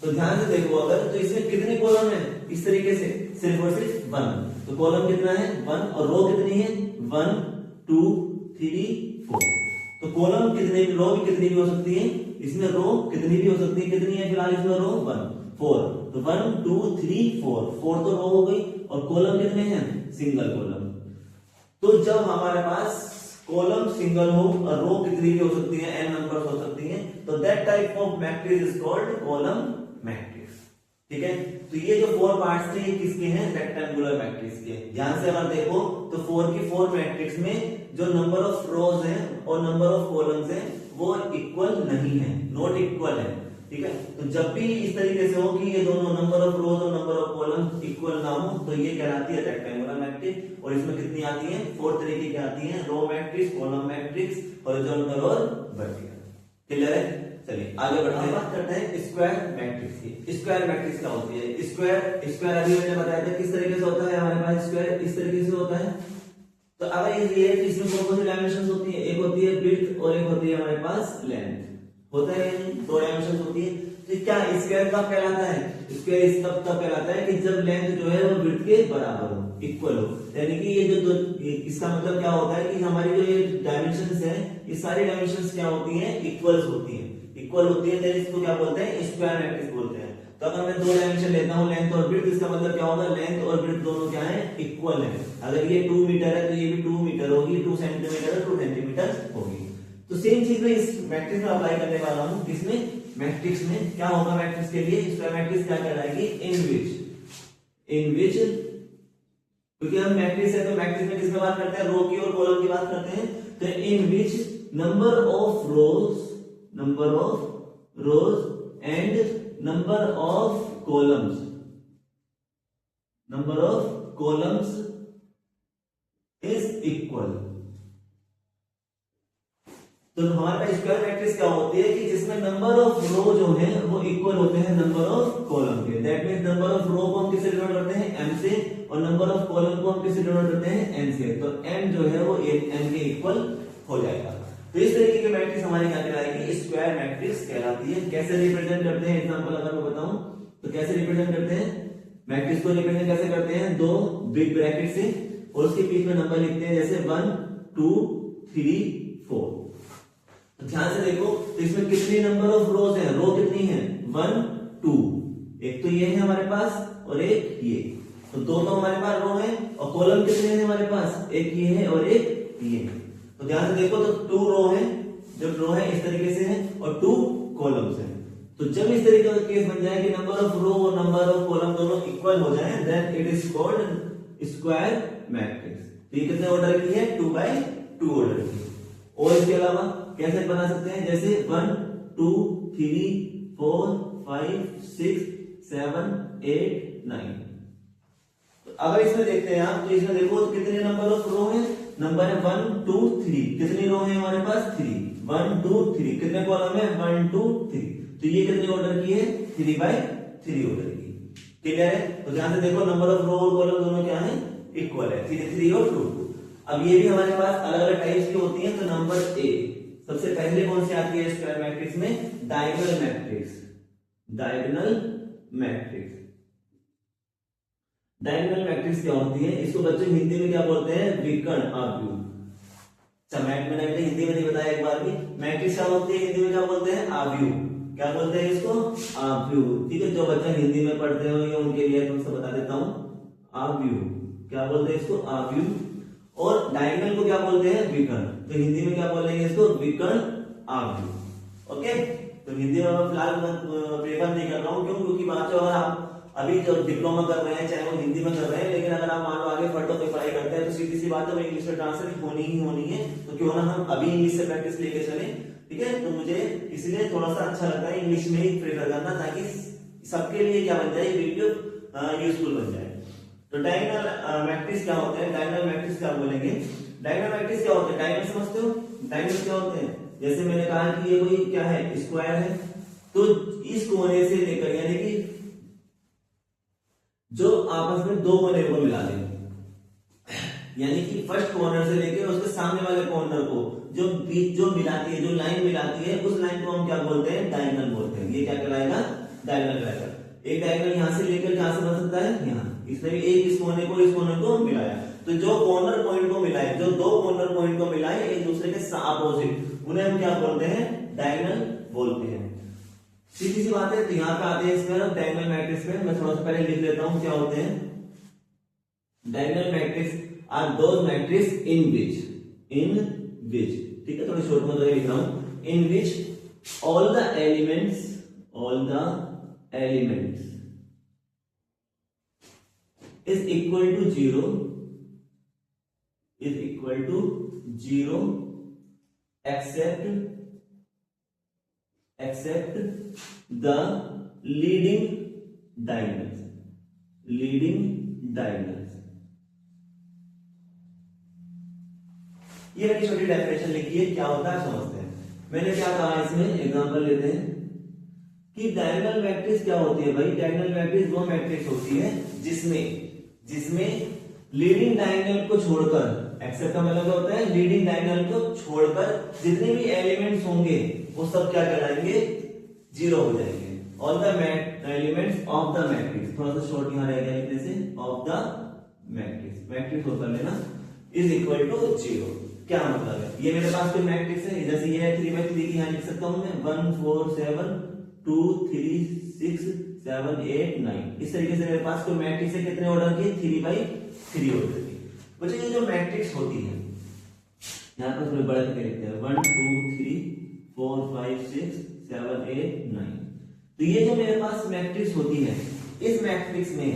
तो ध्यान से देखो अगर, तो इसमें कितने कॉलम है? इस तरीके से सिर्फ और सिर्फ 1। तो कॉलम कितना है? 1। और रो कितनी है? 1 2 3 4। तो कॉलम कितने, रो भी कितनी भी हो सकती है, इसमें रो कितनी भी हो सकती है। कितनी है फिलहाल इसमें रो? 1 4। तो 1 2 3 4, 4 तो रो हो गई। और कॉलम कितने हैं? Single column. तो जब हमारे पास कॉलम सिंगल हो और रो कितनी भी हो सकती है, n नंबर्स हो सकती हैं, तो that type of matrix is called column matrix. ठीक है, तो ये जो 4 पार्ट्स थे ये किसके हैं? रेक्टेंगुलर मैट्रिक्स के। ध्यान से अगर देखो तो 4 की 4 मैट्रिक्स में जो नंबर ऑफ रोज हैं और नंबर ऑफ कॉलम्स हैं वो इक्वल नहीं है, नॉट इक्वल है। ठीक है, तो जब भी इस तरीके से हो कि ये दोनों नंबर ऑफ रोज और नंबर ऑफ कॉलम इक्वल ना हो, तो ये कहलाती है रेक्टेंगुलर मैट्रिक्स। और इसमें कितनी आती है? 4 तरीके की आती हैं, row matrix, column matrix, horizontal और वर्टिकल। क्लियर है? चलिए आगे बढ़ते हैं, बात करते हैं स्क्वायर मैट्रिक्स की। स्क्वायर मैट्रिक्स क्या होती है? स्क्वायर अभी मैंने बताया था किस तरीके से होता है। हमारे पास स्क्वायर इस तरीके से होता है। तो अगर ये है, इसमें कौन सी डायमेंशंस होती है? एक होती है विड्थ और एक होती है हमारे पास लेंथ। होता है, 2 डायमेंशन होती है। तो क्या स्क्वायर कब कहलाता है? स्क्वायर तब कहलाता है कि जब लेंथ जो है वो विड्थ के बराबर हो, इक्वल हो। यानी कि ये जो इसका मतलब क्या होता है कि हमारी जो ये डायमेंशंस है, ये सारी डायमेंशंस क्या होती हैं? इक्वल्स होती हैं। इक्वल होती है, तो इसको क्या बोलते हैं? स्क्वायर मैट्रिक्स बोलते हैं। तो अगर मैं 2 डायमेंशन लेता हूं, लेंथ और विड्थ, इसका मतलब क्या होगा? लेंथ और विड्थ दोनों क्या है? इक्वल है। अगर ये 2 मीटर है तो ये भी 2 मीटर होगी, 2 सेंटीमीटर है 2 सेंटीमीटर होगी। तो सेम चीज मैं इस मैट्रिक्स में अप्लाई करने वाला हूं। किसमें? मैट्रिक्स में। क्या होगा मैट्रिक्स के लिए? स्क्वायर मैट्रिक्स क्या कहलाएगी? इन विच, क्योंकि हम मैट्रिक्स है तो मैट्रिक्स में किसमें बात करते हैं? रो की और कॉलम की बात करते हैं। तो in which number of rows and number of columns is equal. तो हमारे पास स्क्वायर मैट्रिक्स क्या होती है कि जिसमें नंबर ऑफ रो जो है वो इक्वल होते हैं नंबर ऑफ कॉलम के। दैट मींस नंबर ऑफ रो को हम किससे डिनोट करते हैं m से, और नंबर ऑफ कॉलम को हम किससे डिनोट करते हैं n से। तो m जो है वो n के इक्वल हो जाएगा। तो इस तरीके की मैट्रिक्स हमारी क्या कहलाएगी, स्क्वायर मैट्रिक्स कहलाती है। कैसे रिप्रेजेंट करते हैं, एग्जांपल अगर मैं बताऊं तो कैसे रिप्रेजेंट करते हैं मैट्रिक्स को, रिप्रेजेंट कैसे करते हैं, दो बिग ब्रैकेट से और उसके बीच में नंबर लिखते हैं जैसे 1 2 3 4। तो ध्यान से देखो, तो इसमें कितने नंबर ऑफ रोज हैं, रो कितनी है 1 2, एक तो ये है हमारे पास और एक ये, तो दोनों हमारे पास रो है। और कॉलम कितने हैं हमारे पास, एक ये है और एक ये। तो ध्यान से देखो, तो 2 रो है, जब रो है इस तरीके से है और 2 कॉलम्स हैं। तो जब इस तरीके का केस बन जाए कि नंबर ऑफ रो और नंबर ऑफ कॉलम दोनों इक्वल हो जाए, then it is called square matrix. तो ये कितने ऑर्डर की है, 2 by 2 ऑर्डर की। और इसके अलावा कैसे बना सकते हैं, जैसे 1 2 3 4 5 6 7 8 9। तो अगर इसमें देखते हैं आप, तो इसमें देखो तो कितने नंबर ऑफ रो है, नंबर है 1 2 3। कितनी रो है हमारे पास, 3 1 2 3। कितने कॉलम है, 1 2 3। तो ये कितने ऑर्डर की है, 3 by 3 ऑर्डर की। क्लियर है। तो ध्यान से देखो, नंबर ऑफ रो और कॉलम दोनों क्या है, इक्वल है, 3 3 और 2 2। अब ये भी हमारे पास अलग अलग टाइप्स की होती है। तो नंबर ए सबसे पहले कौन सी आती है स्क्वायर मैट्रिक्स में, diagonal matrix. Diagonal matrix, diagonal matrix क्या होती है, इसको बच्चों हिंदी में क्या बोलते हैं, विकर्ण आव्यूह। मैंने हिंदी में नहीं बताया एक बार भी, मैट्रिक्स क्या होती है हिंदी में क्या बोलते हैं, आव्यूह। क्या बोलते हैं इसको, आव्यूह। ठीक है, जो बच्चे हिंदी में पढ़ते हो ये उनके लिए तुमसे बता देता हूं, आव्यूह। क्या बोलते हैं इसको, आव्यूह। और डायगोनल को क्या बोलते हैं, विकर्ण। तो हिंदी में क्या बोलेंगे इसको, विकर्ण आव्यूह। ओके, तो हिंदी में मैं फिलहाल प्रेफर नहीं कर रहा हूँ, क्यों, क्योंकि बच्चों अगर आप अभी जब डिप्लोमा कर रहे हैं चाहे वो हिंदी में कर रहे हैं, लेकिन अगर आप मान लो आगे फर्दर कोई पढ़ाई करते हैं तो सीधी सी बात है वो इंग्लिश में ट्रांसलेट होनी ही होनी है। तो क्यों ना हम अभी इंग्लिश से प्रैक्टिस लेके चले। ठीक है, तो मुझे इसलिए थोड़ा सा अच्छा लगता है इंग्लिश में ही प्रेफर करना, ताकि सबके लिए क्या बन जाए, वीडियो यूजफुल बन जाए। तो डायगोनल मैट्रिक्स क्या होते हैं, डायगोनल मैट्रिक्स क्या बोलेंगे, डायगोनल मैट्रिक्स क्या होते हैं, डायगोनल समझते हो, डायगोनल क्या होते हैं, जैसे मैंने कहा कि ये कोई क्या है, स्क्वायर है, तो इस कोने से लेकर यानी कि जो आपस में दो कोने को मिला दें, यानी कि फर्स्ट कॉर्नर से लेकर उसके सामने वाले कॉर्नर को जो बीच जो मिलाती है, जो लाइन मिलाती है, उस लाइन को हम क्या बोलते हैं, डायगोनल बोलते हैं। ये क्या कहलाएगा, डायगोनल कहलाएगा। एक डायगोनल यहां से लेकर कहां से बन सकता है, यहां। इसने भी एक इस कोने को मिलाया, तो जो कॉर्नर पॉइंट को मिलाए, जो दो कॉर्नर पॉइंट को मिलाए एक दूसरे के अपोजिट, उन्हें हम क्या बोलते हैं, डायगोनल बोलते हैं। सीधी सी बात है। तो यहाँ पे आते हैं इसमें डायगोनल मैट्रिक्स में, मैं थोड़ा सा पहले लिख लेता हूं क्या होते हैं। Diagonal matrix are those matrix in which, ठीक है, थोड़ी शॉर्ट में लिख रहा हूं, in which all the elements is equal to 0 except the leading diagonals। ये मैंने छोटी डेफिनेशन लिखी है, क्या होता है समझते हैं। मैंने क्या कहा इसमें, एग्जांपल लेते हैं कि डायगोनल मैट्रिक्स क्या होती है भाई। डायगोनल मैट्रिक्स वो मैट्रिक्स होती है जिसमें लीडिंग डायगोनल को छोड़कर, एक्सेप्ट का मतलब क्या होता है, लीडिंग डायगोनल को छोड़कर जितने भी एलिमेंट्स होंगे वो सब क्या कहलाएंगे, 0 हो जाएंगे। All the elements of the matrix, थोड़ा सा शॉर्ट यहां रह गया लिखने से, ऑफ द मैट्रिक्स होकर लेना, इज इक्वल टू 0। क्या मतलब है, ये मेरे पास कोई मैट्रिक्स है, जैसे ये है 3 by 3 की, यहां लिख सकता हूं मैं 1 4 7 2 3 6 7 8 9। इस तरीके से मेरे पास कोई मैट्रिक्स है, कितने ऑर्डर की, 3 by 3 ऑर्डर की। बच्चों ये जो मैट्रिक्स होती है, यहाँ पर थोड़े बड़े करके लिखते हैं 1 2 3 4 5 6 7 8 9। तो ये जो मेरे पास मैट्रिक्स होती है, इस मैट्रिक्स में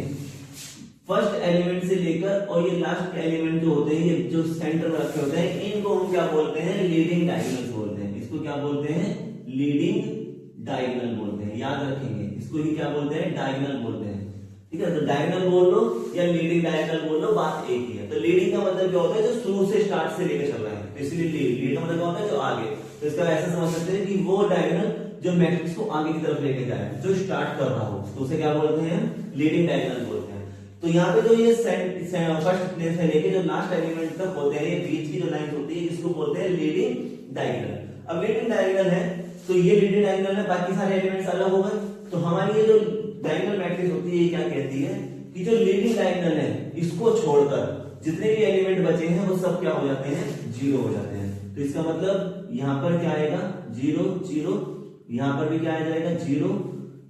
फर्स्ट एलिमेंट से लेकर और ये लास्ट एलिमेंट जो होते हैं, ये जो सेंटर में रखे होते हैं, इनको हम क्या बोलते हैं, लीडिंग डायगोनल्स बोलते हैं। इसको क्या बोलते हैं, लीडिंग डायगोनल बोलते हैं। याद रखेंगे, इसको ही क्या बोलते हैं, डायगोनल बोलते हैं। ठीक है, तो डायगोनल बोल लो या लीडिंग डायगोनल बोल लो, बात एक ही है। तो लीडिंग का मतलब क्या होता है, जो शुरू से स्टार्ट से लेकर चल रहा है, तो इसलिए लीड का मतलब क्या होता है, जो आगे। तो इसका ऐसा समझ सकते हैं कि वो डायगोनल जो मैट्रिक्स को आगे की तरफ लेके जाए, जो स्टार्ट कर रहा हो, तो उसे क्या बोलते हैं, लीडिंग डायगोनल बोलते हैं। तो यहाँ पे जो ये फर्स्ट प्लेस से लेके जो लास्ट एलिमेंट तक होते हैं, ये बीच की जो लाइन होती है, इसको बोलते हैं लीडिंग डायगोनल। अब लीडिंग डायगोनल है तो ये लीडिंग डायगोनल है, बाकी सारे एलिमेंट्स अलग हो गए। तो हमारी ये जो डायगोनल मैट्रिक्स होती है, ये क्या कहती है कि जो लीडिंग डायगोनल है, इसको छोड़कर जितने भी एलिमेंट बचे हैं वो सब क्या हो जाते हैं, जीरो हो जाते हैं। तो इसका मतलब यहाँ पर क्या आएगा, जीरो जीरो, यहाँ पर भी क्या आ जाएगा, जीरो,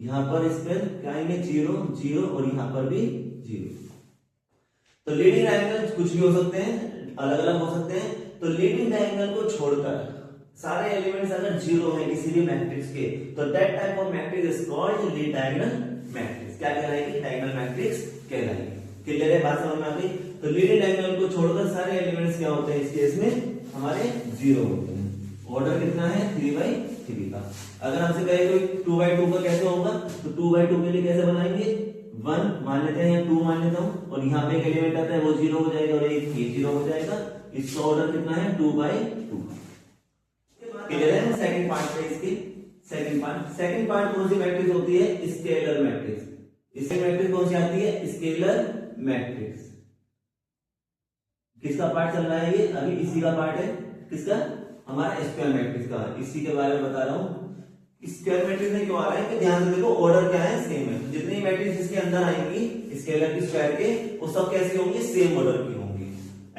यहाँ पर इस पर क्या आएंगे, जीरो जीरो, और यहाँ पर भी जीरो। तो लीडिंग डायगोनल कुछ भी हो सकते हैं, अलग अलग हो सकते हैं। तो लीडिंग डायगोनल को छोड़कर सारे एलिमेंट्स अगर जीरो है किसी भी मैट्रिक्स के, तो that type of matrix is called lead diagonal matrix. क्या कहलाएगी, डायगोनल मैट्रिक्स कहलाएगी। क्लियर है, बात समझ में आ गई। तो लीडिंग डायगोनल को छोड़कर सारे एलिमेंट्स क्या होते हैं इस केस में, हमारे जीरो होते हैं। ऑर्डर कितना है, 3/3 का। अगर हमसे कहे कोई 2/2 का कैसे होगा, तो 2/2 के लिए कैसे बनाएंगे, 1 मान लेते हैं या 2 मान लेता हूं, और यहाँ पे एक एलिमेंट आता है वो जीरो हो जाएगा, और एक ये जीरो हो जाएगा। इसका ऑर्डर कितना है, 2/2। क्लियर है। सेकंड पार्ट पे इसकी सेकंड पार्ट कौन सी मैट्रिक्स होती है, स्केलर मैट्रिक्स। इसकी मैट्रिक्स कौन सी आती है, स्केलर मैट्रिक्स। किसका पार्ट चल रहा है, ये अभी इसी का पार्ट है, किसका, हमारा स्क्वायर मैट्रिक्स का। इसी के बारे में बता रहा हूं। स्क्वायर मैट्रिक्स में क्यों आ रहा है कि ध्यान से देखो, ऑर्डर क्या है, सेम है। जितनी मैट्रिक्स इसके अंदर आएंगी स्केलर की स्क्वायर के, वो सब कैसी होंगी, सेम ऑर्डर की होंगी।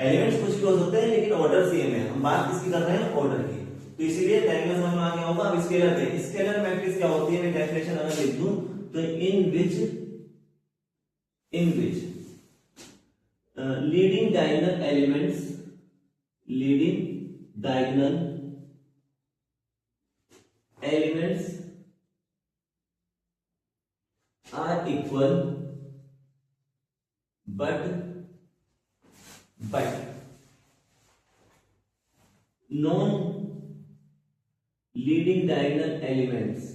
एलिमेंट्स कुछ भी हो सकते हैं लेकिन ऑर्डर सेम है। हम बात किसकी कर रहे हैं, ऑर्डर की। तो इसीलिए डायगोनल समझ में आ गया होगा। अब स्केलर पे, स्केलर मैट्रिक्स क्या होती है, मैं डेफिनेशन अगर लिख दूं तो in which leading diagonal elements, leading diagonal elements are equal but non leading diagonal elements,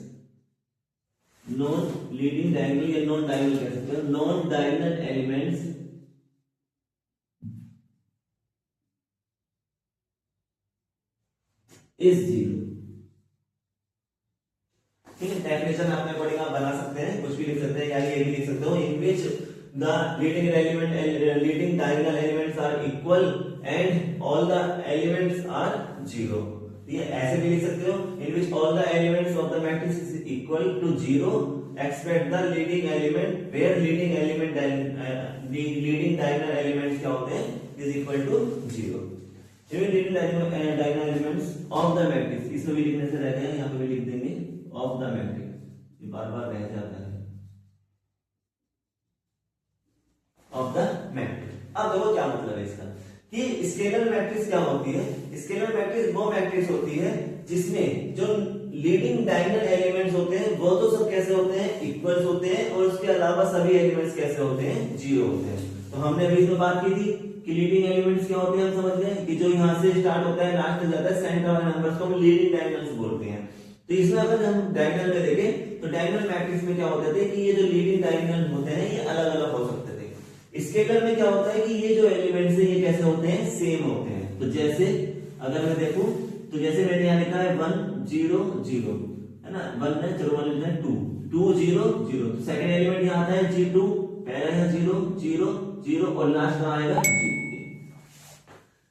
non leading diagonal या नॉन डायगोनल कह सकते हैं, non diagonal elements is zero. ठीक है, डेफिनेशन आपने पढ़ेगा, बना सकते हैं, कुछ भी लिख सकते हैं, या ये भी लिख सकते हो, in which the leading diagonal elements are equal and all the elements are zero. ये ऐसे भी लिख सकते हो, in which all the elements of the matrix is equal to zero except the leading element, where leading diagonal elements क्या होते हैं, is equal to zero. Leading diagonal elements of the matrix, इसमें भी लिखने से रह गया, यहाँ पे भी लिख देंगे ऑफ द मैट्रिक्स, ये बार बार रह जाता है, ऑफ द मैट्रिक्स। अब देखो क्या मतलब है इसका, कि स्केलर मैट्रिक्स क्या होती है, स्केलर मैट्रिक्स वो मैट्रिक्स होती है जिसमें जो लीडिंग डायगोनल एलिमेंट्स होते हैं वो तो सब कैसे होते हैं, इक्वल्स होते हैं, और उसके अलावा सभी एलिमेंट्स कैसे होते हैं, जीरो होते हैं। तो हमने अभी इसमें बात की थी कि लीडिंग एलिमेंट्स क्या होते हैं, हम समझ गए कि जो यहाँ से स्टार्ट होता है लास्ट तक जाता है, सेंटर वाले नंबर्स को हम लीडिंग डायगोनल्स बोलते हैं। तो इसमें अगर हम डायगोनल में देखें तो डायगोनल मैट्रिक्स में क्या होते थे कि ये जो लीडिंग डायगोनल होते हैं ये अलग अलग हो सकते थे। स्केलर में क्या होता है कि ये जो एलिमेंट्स हैं ये कैसे होते हैं, सेम होते हैं। तो जैसे अगर मैं देखूं तो जैसे मैंने यहाँ लिखा है 1 0 0 है ना, 1 है, चलो मान लेते हैं 2 2 0 0, तो सेकंड एलिमेंट यहाँ आता है G2, पहला है 0 0 0, और लास्ट कहाँ आएगा G।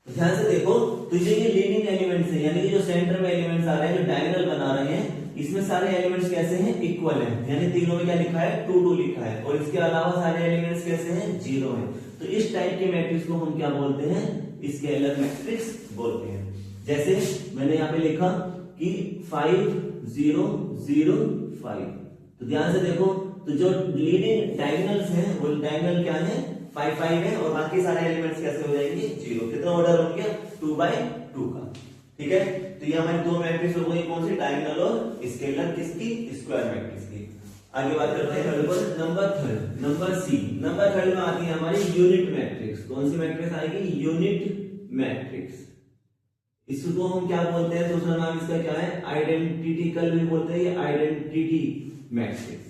ध्यान से देखो, तो ये लीडिंग एलिमेंट्स हैं, यानी कि जो सेंटर में एलिमेंट्स आ रहे हैं, जो डायगोनल बना रहे हैं, इसमें सारे एलिमेंट्स कैसे हैं, इक्वल हैं, यानी तीनों में क्या लिखा है, 2 2 लिखा है, और इसके अलावा सारे एलिमेंट्स कैसे हैं, जीरो हैं। तो इस टाइप के मैट्रिक्स को हम क्या बोलते हैं, स्केलर मैट्रिक्स बोलते हैं। जैसे मैंने यहाँ पे लिखा कि 5 0 0 5, तो ध्यान से देखो, तो जो लीडिंग डायगोनल्स हैं वो डायगोनल क्या है, 5 5 है, और बाकी सारे एलिमेंट्स कैसे हो जाएंगे, जीरो। कितना ऑर्डर हो गया, 2/2 का। ठीक है, तो ये हमारी दो मैट्रिक्स हो गई, कौन सी, डायगोनल और स्केलर, किसकी, स्क्वायर मैट्रिक्स की। आगे बात करते हैं नंबर सी। नंबर थर्ड में आती है हमारी यूनिट मैट्रिक्स। कौन सी मैट्रिक्स आएगी, यूनिट मैट्रिक्स। इसको हम क्या बोलते हैं, दूसरा नाम इसका क्या है, आइडेंटिटिकल भी बोलते हैं, ये आइडेंटिटी मैट्रिक्स।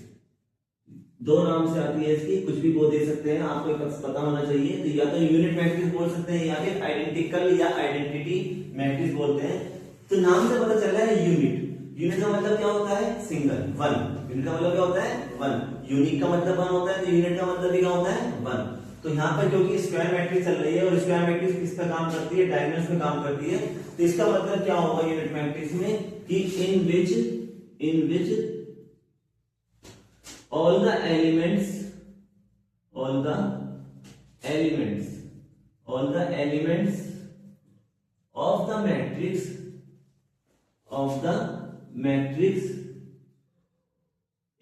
दो नाम से आती है इसकी, कुछ भी वो दे सकते हैं, आपको एक पता होना चाहिए। तो या तो यूनिट मैट्रिक्स बोल सकते हैं या फिर आइडेंटिकल या आइडेंटिटी मैट्रिक्स बोलते हैं। तो नाम से पता चल रहा है यूनिट। यूनिट का मतलब क्या होता है? Single, one. यूनिट का मतलब क्या होता है? वन। यूनिक का मतलब वन होता है, तो यूनिट का मतलब भी क्या होता है? वन। तो यहाँ पर क्योंकि स्क्वायर मैट्रिक्स चल रही है और स्क्वायर मैट्रिक्स किस पे काम करती है? डायगोनल्स पे काम करती है। तो इसका मतलब क्या होगा यूनिट मैट्रिक्स में कि इन विच all the elements of the matrix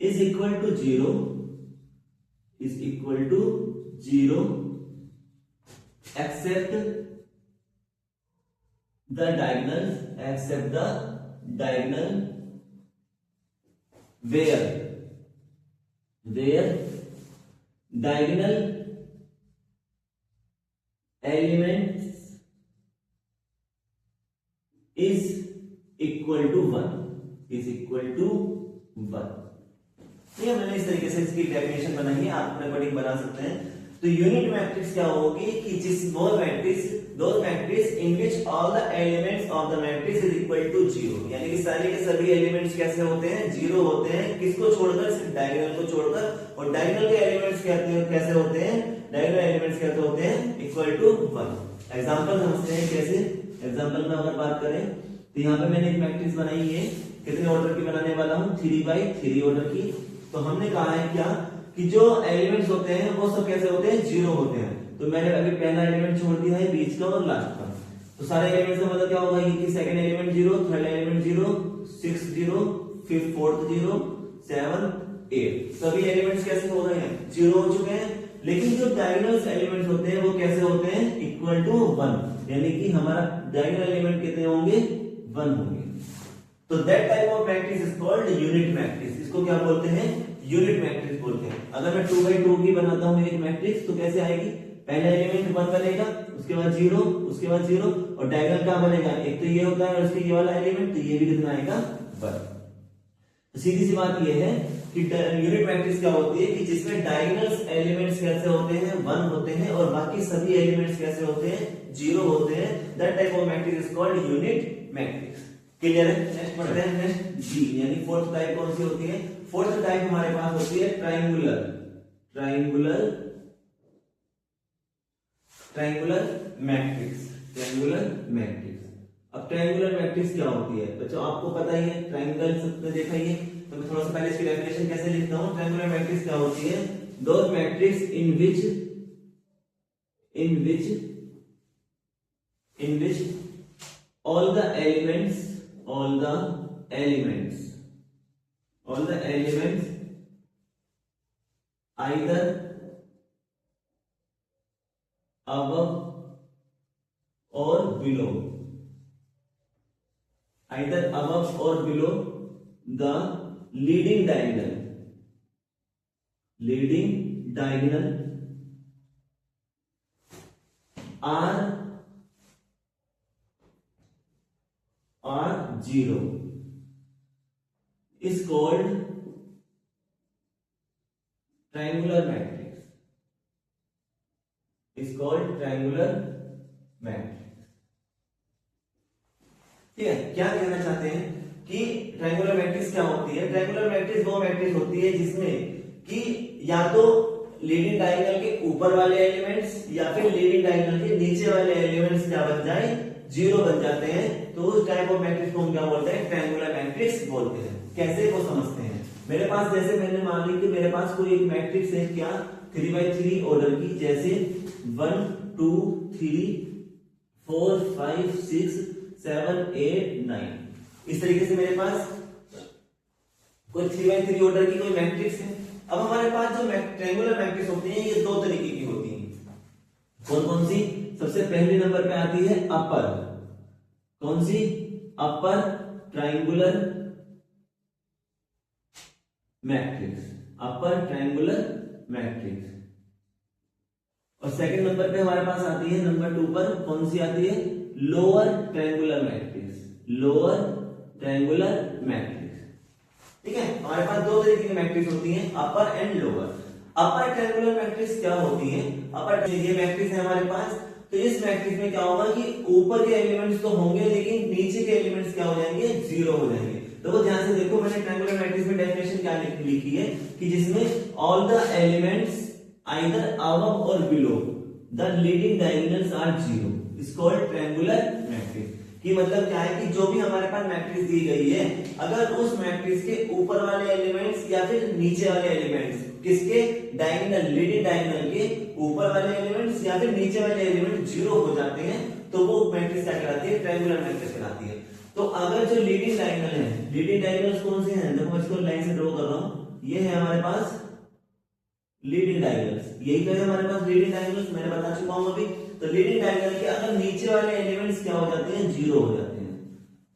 is equal to zero except the diagonal where diagonal elements is equal to 1 ये मैंने इस तरीके से इसकी डेफिनेशन बनाई है, आप अपने अकॉर्डिंग बना सकते हैं। तो यूनिट मैट्रिक्स क्या होगी कि those matrix in which all the elements of the matrix is equal to 0, यानी कि सारे के सभी एलिमेंट्स कैसे होते हैं? जीरो होते हैं। किसको छोड़कर? सिर्फ डायगोनल को छोड़कर। और डायगोनल के एलिमेंट्स कैसे होते हैं? डायगोनल एलिमेंट्स कैसे होते हैं? Equal to 1। एग्जांपल समझते हैं कैसे। एग्जांपल में अगर बात करें तो यहाँ पे मैंने एक मैट्रिक्स बनाई है, कितने ऑर्डर की बनाने वाला हूँ? 3x3 ऑर्डर की। तो हमने कहा है क्या कि जो एलिमेंट्स होते हैं वो सब कैसे होते हैं? जीरो होते हैं। तो मैंने अभी पहला एलिमेंट छोड़ दिया है, बीच का और लास्ट का। तो सारे एलिमेंट्स का मतलब क्या होगा कि second element 0, third element 0, 6 0, fifth fourth 0, 7 8, सभी एलिमेंट्स कैसे हो गए हैं? जीरो हो चुके हैं। लेकिन जो डायगोनल एलिमेंट्स होते हैं वो कैसे होते हैं? इक्वल टू 1, यानी कि हमारा डायगोनल एलिमेंट कितने होंगे? 1 होंगे। तो that type of matrix is called unit matrix. इसको क्या बोलते हैं? यूनिट मैट्रिक्स बोलते हैं। अगर मैं 2x2 की बनाता हूं एक मैट्रिक्स तो कैसे आएगी? पहला एलिमेंट 1 बनेगा, उसके बाद 0, उसके बाद 0, और डायगोनल क्या बनेगा? एक तो ये होता है और उसके ये वाला एलिमेंट, तो ये भी कितना आएगा? 1। तो सीधी सी बात ये है कि यूनिट मैट्रिक्स क्या होती है कि जिसमें डायगोनल एलिमेंट्स कैसे होते हैं? 1 होते हैं, और बाकी सभी एलिमेंट्स कैसे होते हैं? 0 होते हैं। That type of matrix is called unit matrix. Clear है? नेक्स्ट पढ़ते हैं। नेक्स्ट जी, यानी फोर्थ टाइप कौन सी होती है? फोर्थ टाइप हमारे पास होती है ट्रायंगुलर मैट्रिक्स। अब ट्रायंगुलर मैट्रिक्स क्या होती है बच्चों? आपको पता ही है, ट्रायंगल सबने देखा ही है। तो मैं थोड़ा सा पहले इसकी डेफिनेशन कैसे लिखता हूं। ट्रायंगुलर मैट्रिक्स क्या होती है? Those matrix in which all the elements either above or below the leading diagonal are 0 is called triangular matrix. ठीक है, क्या कहना चाहते हैं कि ट्रायंगुलर मैट्रिक्स क्या होती है? ट्रायंगुलर मैट्रिक्स वो मैट्रिक्स होती है जिसमें कि या तो लीडिंग डायगोनल के ऊपर वाले एलिमेंट्स या फिर लीडिंग डायगोनल के नीचे वाले एलिमेंट्स क्या बन जाए? 0 बन जाते हैं। तो उस टाइप ऑफ मैट्रिक्स को हम क्या बोलते हैं? ट्रायंगुलर मैट्रिक्स बोलते हैं। कैसे वो समझते हैं। मेरे पास जैसे मैंने मान ली कि मेरे पास कोई एक मैट्रिक्स है क्या? 3x3 ऑर्डर की, जैसे 1 2 3 4 5 6 7 8 9, इस तरीके से मेरे पास कोई 3x3 ऑर्डर की कोई मैट्रिक्स है। अब हमारे पास जो ट्रायंगुलर मैट्रिक्स होती हैं ये दो तरीके की होती हैं। कौन कौन सी? सबसे पहले नंबर पे आती है अपर। कौन सी? Upper triangular matrix. और सेकंड नंबर पे हमारे पास आती है नंबर 2 पर, कौन सी आती है? Lower triangular matrix. ठीक है, हमारे पास दो तरीके की मैट्रिक्स होती हैं, upper and lower. Upper triangular matrix क्या होती है? अपर ये मैट्रिक्स है हमारे पास, तो इस मैट्रिक्स में क्या होगा कि ऊपर के एलिमेंट्स तो होंगे लेकिन नीचे के एलिमेंट्स क्या हो जाएंगे? जीरो हो जाएंगे। तो ध्यान से देखो, मैंने ट्रायंगुलर मैट्रिक्स में डेफिनेशन क्या लिखी है कि जिसमें all the elements either above और below the leading diagonals are zero is called triangular matrix. कि मतलब क्या है कि जो भी हमारे पास मैट्रिक्स दी गई है, अगर उस मैट्रिक्स के ऊपर वाले एलिमेंट्स या फिर नीचे वाले एलिमेंट्स किसके डायगोनल, लीडिंग डायगोनल के ऊपर वाले एलिमेंट्स या फिर नीचे वाले एलिमेंट जीरो हो जाते हैं, तो वो मैट्रिक्स क्या कहलाती है? ट्रायंगुलर मैट्रिक्स कहलाती है। तो अगर जो लीडिंग डायगोनल है, लीडिंग डायगोनल्स कौन से हैं? देखो मैं इसको लाइन से ड्रॉ कर रहा हूं, ये है हमारे पास लीडिंग डायगोनल्स, यही तो है हमारे पास लीडिंग डायगोनल्स, मैंने बता चुका हूं अभी। तो लीडिंग डायगोनल के अगर नीचे वाले एलिमेंट्स क्या हो जाते हैं? जीरो हो जाते हैं,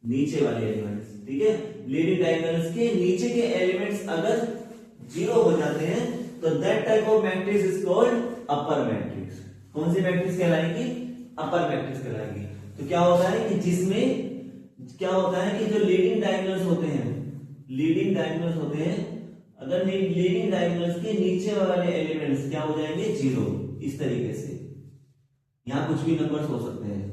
नीचे वाले एलिमेंट्स, ठीक है। लीडिंग डायगोनल्स के नीचे के एलिमेंट्स अगर जीरो हो जाते हैं तो that type of matrix is called upper matrix. कौन सी मैट्रिक्स कहलाएगी? अपर मैट्रिक्स कहलाएगी। तो क्या होता है कि जिसमें क्या होता है कि जो लीडिंग डायगोनल्स होते हैं, लीडिंग डायगोनल्स होते हैं, अगर लीडिंग डायगोनल्स के नीचे वाले एलिमेंट्स क्या हो जाएंगे? जीरो। इस तरीके से यहां कुछ भी नंबर्स हो सकते हैं,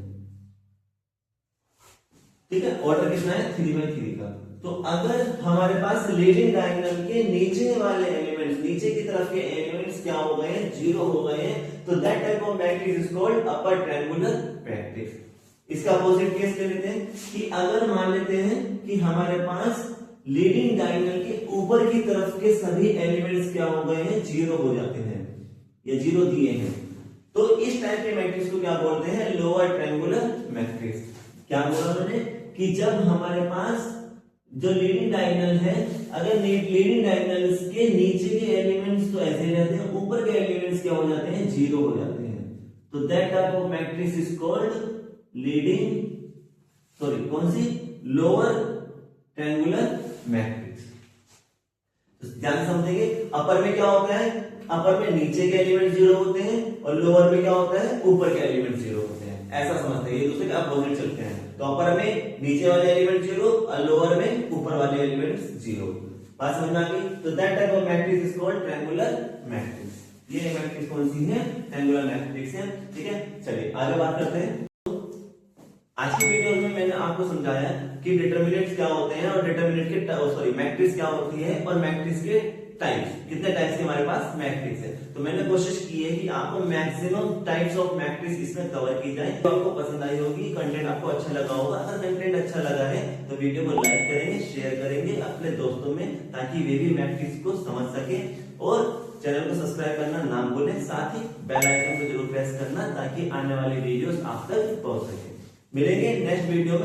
ठीक है। ऑर्डर कितना है? 3/3 का। तो अगर हमारे पास लीडिंग डायगोनल के नीचे वाले एलिमेंट्स, नीचे की तरफ के एलिमेंट्स क्या हो गए हैं? जीरो हो गए हैं, तो that type of matrix is called upper triangular matrix. इसका अपोजिट केस ले लेते हैं कि अगर मान लेते हैं कि हमारे पास लीडिंग डायगोनल के ऊपर की तरफ के सभी एलिमेंट्स क्या हो गए हैं? जीरो हो जाते हैं या जीरो दिए हैं, तो इस टाइप के मैट्रिक्स को क्या बोलते हैं? Lower triangular matrix. क्या बोला मैंने कि जब हमारे पास जो लीडिंग डायगोनल है, अगर लीडिंग डायगोनल्स के नीचे के एलिमेंट्स तो ऐसे ही रहते हैं, ऊपर के एलिमेंट्स क्या हो जाते हैं? जीरो हो जाते हैं, तो that type of matrix is called leading, sorry कौन सी? Lower triangular matrix. तो ध्यान समझेंगे, अपर में क्या होता है? अपर में नीचे के एलिमेंट जीरो होते हैं और लोअर में क्या होता है? ऊपर के एलिमेंट जीरो होते हैं। ऐसा समझते हैं, ये दूसरे के अपोजिट चलते हैं। तो अपर में नीचे वाले एलिमेंट जीरो और लोअर में ऊपर वाले एलिमेंट्स जीरो। बात समझ में आ गई? तो that type of matrix is called triangular matrix. ये मैट्रिक्स कौन सी है? ट्रायंगुलर मैट्रिक्स है, ठीक है। चलिए आगे बात करते हैं। आज की वीडियो में मैंने आपको समझाया कि डिटरमिनेंट्स क्या होते हैं और डिटरमिनेंट के मैट्रिक्स क्या होती है और मैट्रिक्स के टाइप्स, कितने टाइप्स के हमारे पास मैट्रिक्स है। तो मैंने कोशिश की है कि आपको मैक्सिमम टाइप्स ऑफ मैट्रिक्स इसमें कवर की जाए। तो आपको पसंद आई होगी, कंटेंट आपको अच्छा लगा होगा। अगर कंटेंट अच्छा लगा है तो वीडियो को लाइक करेंगे, शेयर करेंगे अपने दोस्तों में, ताकि वे भी मैट्रिक्स को समझ सके। और चैनल को सब्सक्राइब करना ना भूलें, साथ ही बेल आइकन को जरूर प्रेस करना ताकि आने वाली वीडियोस आप तक पहुंच सके। मिलेंगे नेक्स्ट वीडियो में।